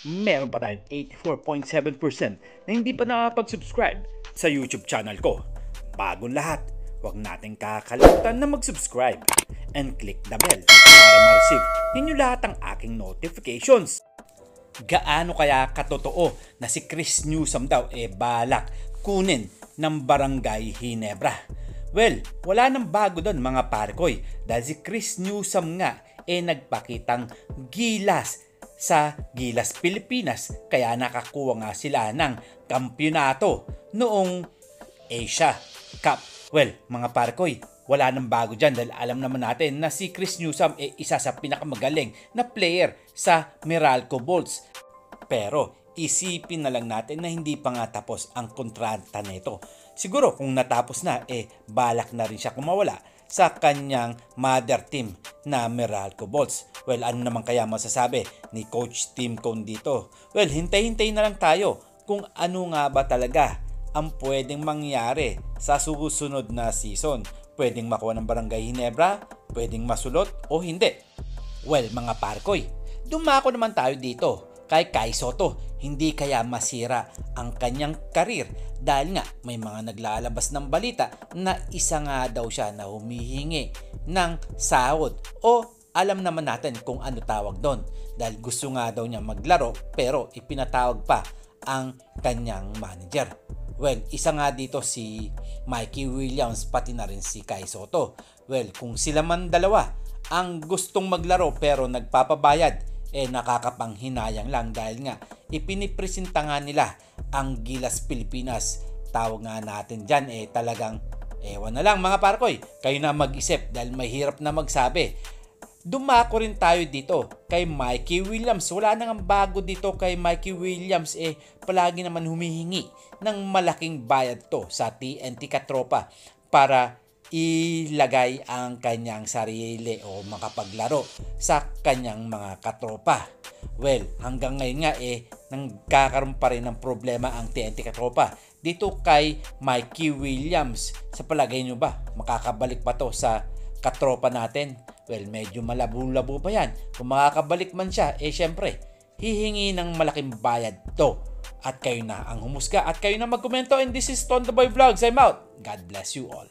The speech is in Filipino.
Meron pa tayong 84.7% na hindi pa nakapag-subscribe sa YouTube channel ko. Bagong lahat, huwag nating kakalimutan na mag-subscribe and click the bell para ma-receive ninyo lahat ang aking notifications. Gaano kaya katotoo na si Chris Newsome daw balak kunin ng Barangay Ginebra? Well, wala nang bago doon mga parkoy dahil si Chris Newsome nga nagpakitang gilas sa Gilas Pilipinas kaya nakakuha nga sila ng kampyonato noong Asia Cup. Well, mga parkoy, wala nang bago dyan dahil alam naman natin na si Chris Newsome isa sa pinakamagaling na player sa Meralco Bolts. Pero isipin na lang natin na hindi pa nga tapos ang kontrata nito. Siguro kung natapos na, balak na rin siya kumawala sa kanyang mother team na Meralco Bolts. Well, ano naman kaya masasabi ni Coach Tim Cone dito? Well, hintay-hintay na lang tayo kung ano nga ba talaga ang pwedeng mangyari sa susunod na season. Pwedeng makuha ng Barangay Ginebra, pwedeng masulot o hindi. Well, mga parkoy, dumako naman tayo dito kay Kai Sotto. Hindi kaya masira ang kanyang karir dahil nga may mga naglalabas ng balita na isa nga daw siya na humihingi ng sahod o alam naman natin kung ano tawag doon dahil gusto nga daw niya maglaro pero ipinatawag pa ang kanyang manager. Well, isa nga dito si Mikey Williams pati na rin si Kai Sotto. Well, kung sila man dalawa ang gustong maglaro pero nagpapabayad, nakakapanghinayang lang dahil nga ipinipresenta nga nila ang Gilas Pilipinas. Tawag nga natin dyan talagang ewan na lang mga parkoy, kayo na mag-isip dahil mahirap na magsabi. Dumako rin tayo dito kay Mikey Williams. Wala nang bago dito kay Mikey Williams, palagi naman humihingi ng malaking bayad to sa TNT Katropa para ilagay ang kanyang sarili o makapaglaro sa kanyang mga katropa. Well, hanggang ngayon nga nagkakaroon pa rin ng problema ang TNT Katropa dito kay Mikey Williams. Sa palagay nyo ba, makakabalik pa to sa katropa natin? Well, medyo malabo-labo pa yan. Kung makakabalik man siya, syempre, hihingi ng malaking bayad to. At kayo na ang humusga at kayo na magkomento. And this is Ton The Boy Vlogs. I'm out. God bless you all.